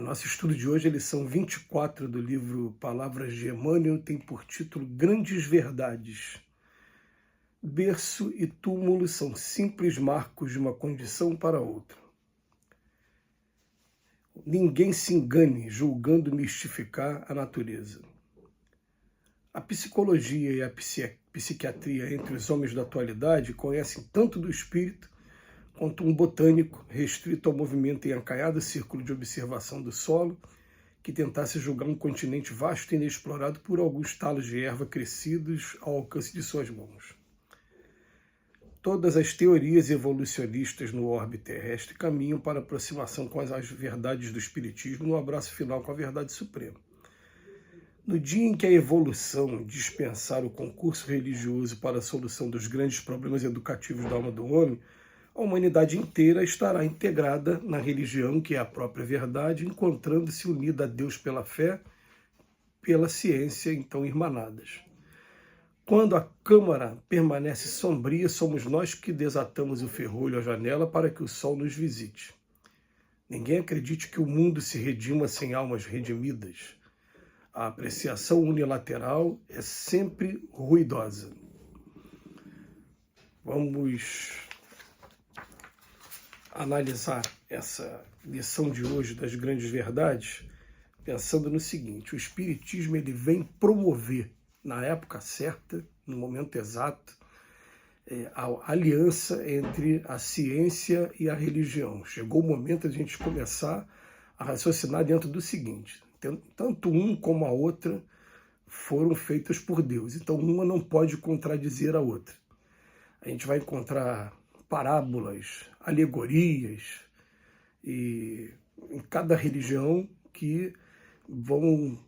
nosso estudo de hoje, a lição 24 do livro Palavras de Emmanuel, tem por título Grandes Verdades. Berço e túmulo são simples marcos de uma condição para outra. Ninguém se engane julgando mistificar a natureza. A psicologia e a psiquiatria entre os homens da atualidade conhecem tanto do espírito quanto um botânico restrito ao movimento em acaiado círculo de observação do solo que tentasse julgar um continente vasto e inexplorado por alguns talos de erva crescidos ao alcance de suas mãos. Todas as teorias evolucionistas no orbe terrestre caminham para a aproximação com as verdades do espiritismo no abraço final com a verdade suprema. No dia em que a evolução dispensar o concurso religioso para a solução dos grandes problemas educativos da alma do homem, a humanidade inteira estará integrada na religião, que é a própria verdade, encontrando-se unida a Deus pela fé, pela ciência, então irmanadas. Quando a câmara permanece sombria, somos nós que desatamos o ferrolho à janela para que o sol nos visite. Ninguém acredite que o mundo se redima sem almas redimidas. A apreciação unilateral é sempre ruidosa. Vamos analisar essa lição de hoje das grandes verdades, pensando no seguinte: o Espiritismo ele vem promover, na época certa, no momento exato, a aliança entre a ciência e a religião. Chegou o momento de a gente começar a raciocinar dentro do seguinte: tanto um como a outra foram feitas por Deus, então uma não pode contradizer a outra. A gente vai encontrar parábolas, alegorias, e em cada religião que vão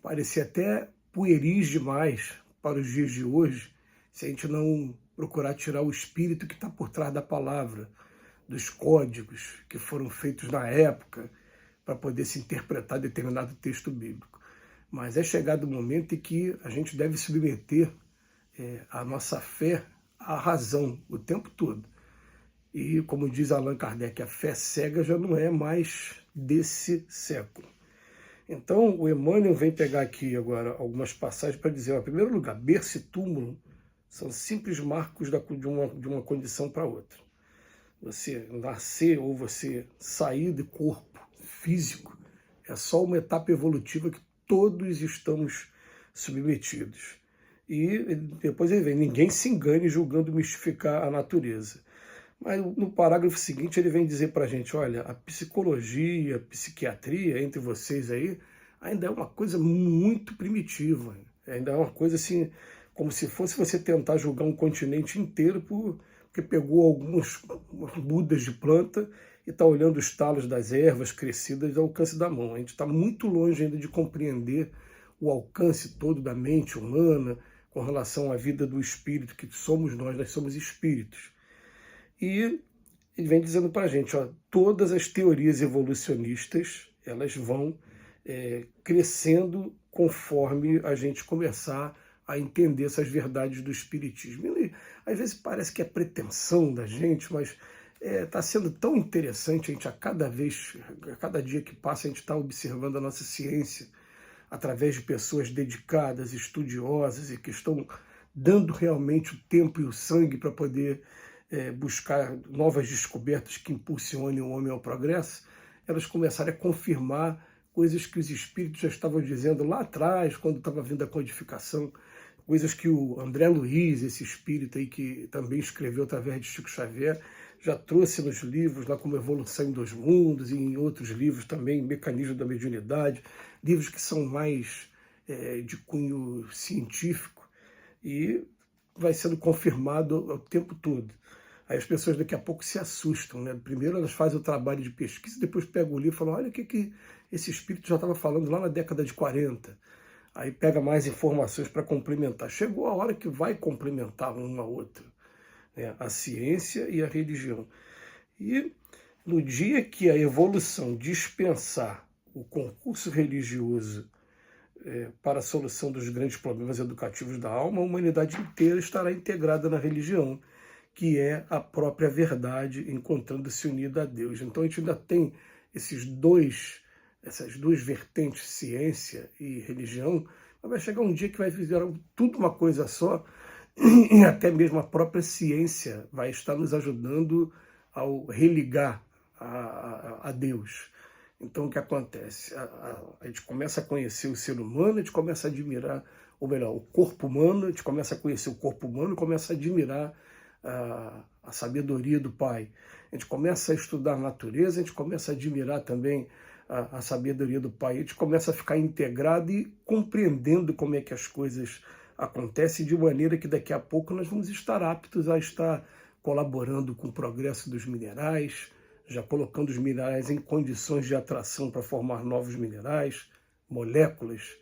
parecer até pueris demais para os dias de hoje, se a gente não procurar tirar o espírito que está por trás da palavra, dos códigos que foram feitos na época, para poder se interpretar determinado texto bíblico. Mas é chegado o momento em que a gente deve submeter a nossa fé à razão o tempo todo. E, como diz Allan Kardec, a fé cega já não é mais desse século. Então, o Emmanuel vem pegar aqui agora algumas passagens para dizer, em primeiro lugar, berço e túmulo são simples marcos de uma condição para outra. Você nascer ou você sair do corpo físico é só uma etapa evolutiva que todos estamos submetidos. E depois ele vem, ninguém se engane julgando mistificar a natureza. Mas no parágrafo seguinte ele vem dizer para a gente, olha, a psicologia, a psiquiatria entre vocês aí ainda é uma coisa muito primitiva. Ainda é uma coisa assim, como se fosse você tentar julgar um continente inteiro porque pegou algumas mudas de planta e está olhando os talos das ervas crescidas ao alcance da mão. A gente está muito longe ainda de compreender o alcance todo da mente humana com relação à vida do espírito, que somos nós somos espíritos. E ele vem dizendo para a gente, todas as teorias evolucionistas, elas vão crescendo conforme a gente começar a entender essas verdades do espiritismo. E, às vezes parece que é pretensão da gente, mas está sendo tão interessante, a gente a cada dia que passa, a gente está observando a nossa ciência através de pessoas dedicadas, estudiosas e que estão dando realmente o tempo e o sangue para poder buscar novas descobertas que impulsionem o homem ao progresso. Elas começaram a confirmar coisas que os espíritos já estavam dizendo lá atrás, quando estava vindo a codificação, coisas que o André Luiz, esse espírito aí que também escreveu através de Chico Xavier, já trouxe nos livros, lá como Evolução em Dois Mundos, e em outros livros também, Mecanismo da Mediunidade, livros que são mais de cunho científico, e vai sendo confirmado o tempo todo. Aí as pessoas daqui a pouco se assustam, né? Primeiro elas fazem o trabalho de pesquisa, depois pegam o livro e falam, olha o que esse espírito já estava falando lá na década de 40. Aí pega mais informações para complementar. Chegou a hora que vai complementar uma a outra, né? A ciência e a religião. E no dia que a evolução dispensar o concurso religioso para a solução dos grandes problemas educativos da alma, a humanidade inteira estará integrada na religião, que é a própria verdade, encontrando-se unida a Deus. Então a gente ainda tem esses dois essas duas vertentes, ciência e religião, mas vai chegar um dia que vai virar tudo uma coisa só, e até mesmo a própria ciência vai estar nos ajudando ao religar a Deus. Então, o que acontece? A gente começa a conhecer o ser humano, a gente começa a admirar, ou melhor, o corpo humano, a gente começa a conhecer o corpo humano e começa a admirar a sabedoria do Pai. A gente começa a estudar a natureza, a gente começa a admirar também a sabedoria do Pai. A gente começa a ficar integrado e compreendendo como é que as coisas acontecem, de maneira que daqui a pouco nós vamos estar aptos a estar colaborando com o progresso dos minerais, já colocando os minerais em condições de atração para formar novos minerais, moléculas,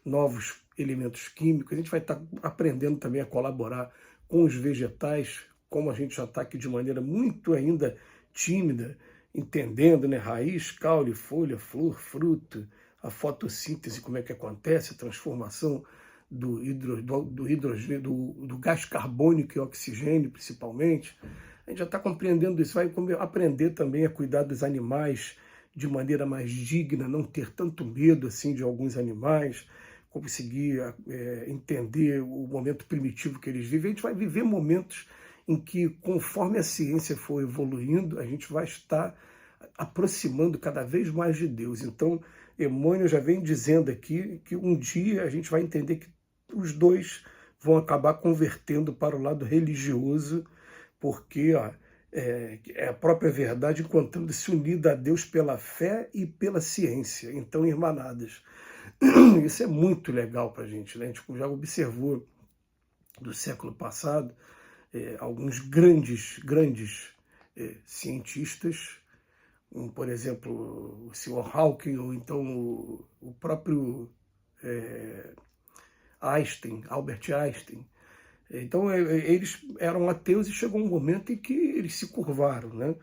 novos elementos químicos. A gente vai estar aprendendo também a colaborar com os vegetais, como a gente já está aqui de maneira muito ainda tímida, entendendo, né, raiz, caule, folha, flor, fruto, a fotossíntese, como é que acontece, a transformação do hidrogênio, do gás carbônico e oxigênio, principalmente. A gente já está compreendendo isso, vai aprender também a cuidar dos animais de maneira mais digna, não ter tanto medo assim de alguns animais, conseguir entender o momento primitivo que eles vivem. A gente vai viver momentos em que, conforme a ciência for evoluindo, a gente vai estar aproximando cada vez mais de Deus. Então, Emmanuel já vem dizendo aqui que um dia a gente vai entender que os dois vão acabar convertendo para o lado religioso, porque é a própria verdade encontrando-se unida a Deus pela fé e pela ciência, então irmanadas. Isso é muito legal para a gente, né? A gente já observou do século passado alguns grandes cientistas, como, por exemplo, o Sr. Hawking, ou então o próprio Albert Einstein. Então, eles eram ateus e chegou um momento em que eles se curvaram, né?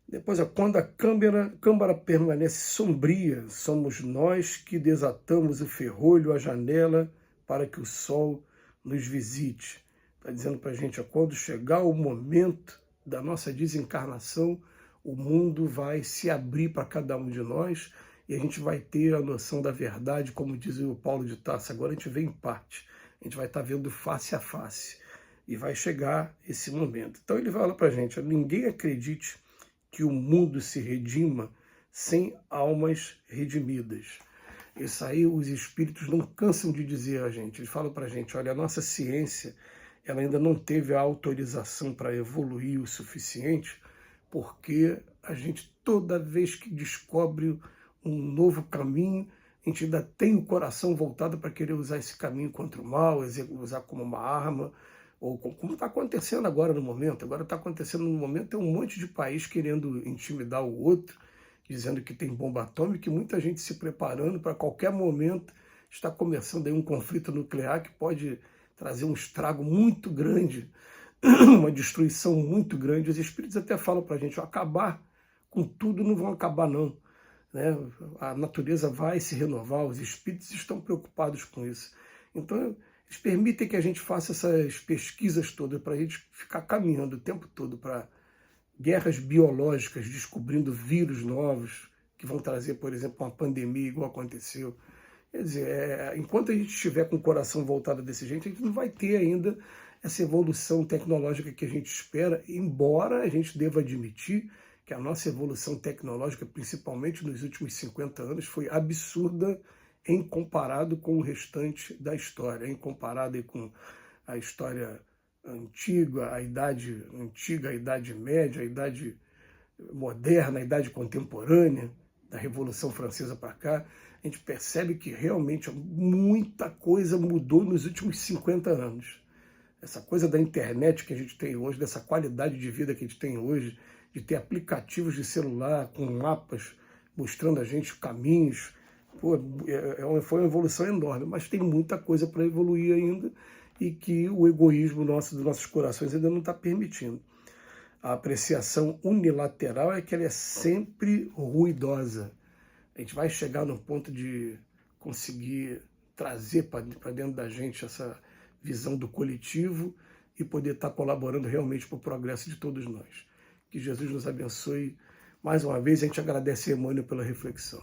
Depois, quando a câmara permanece sombria, somos nós que desatamos o ferrolho, a janela, para que o sol nos visite. Está dizendo para a gente, quando chegar o momento da nossa desencarnação, o mundo vai se abrir para cada um de nós e a gente vai ter a noção da verdade, como diz o Paulo de Tarso. Agora a gente vê em parte, a gente vai estar vendo face a face e vai chegar esse momento. Então ele fala para a gente, ninguém acredite que o mundo se redima sem almas redimidas. Isso aí os espíritos não cansam de dizer a gente. Eles falam para a gente, olha, a nossa ciência ela ainda não teve a autorização para evoluir o suficiente, porque a gente, toda vez que descobre um novo caminho, a gente ainda tem o coração voltado para querer usar esse caminho contra o mal, usar como uma arma, ou como está acontecendo agora no momento. Agora está acontecendo no momento, tem um monte de país querendo intimidar o outro, dizendo que tem bomba atômica, e muita gente se preparando para qualquer momento. Está começando aí um conflito nuclear que pode trazer um estrago muito grande, uma destruição muito grande. Os espíritos até falam para a gente, acabar com tudo não vão acabar não, né? A natureza vai se renovar, os espíritos estão preocupados com isso. Então, eles permitem que a gente faça essas pesquisas todas para a gente ficar caminhando o tempo todo para guerras biológicas, descobrindo vírus novos que vão trazer, por exemplo, uma pandemia igual aconteceu. Quer dizer, enquanto a gente estiver com o coração voltado desse jeito, a gente não vai ter ainda essa evolução tecnológica que a gente espera, embora a gente deva admitir que a nossa evolução tecnológica, principalmente nos últimos 50 anos, foi absurda em comparado com o restante da história, em comparado com a história antiga, a Idade Média, a Idade Moderna, a Idade Contemporânea, da Revolução Francesa para cá. A gente percebe que realmente muita coisa mudou nos últimos 50 anos. Essa coisa da internet que a gente tem hoje, dessa qualidade de vida que a gente tem hoje, de ter aplicativos de celular com mapas mostrando a gente caminhos, foi uma evolução enorme, mas tem muita coisa para evoluir ainda e que o egoísmo dos nossos corações ainda não está permitindo. A apreciação unilateral é que ela é sempre ruidosa. A gente vai chegar no ponto de conseguir trazer para dentro da gente essa visão do coletivo e poder estar colaborando realmente para o progresso de todos nós. Que Jesus nos abençoe. Mais uma vez, a gente agradece a Emmanuel pela reflexão.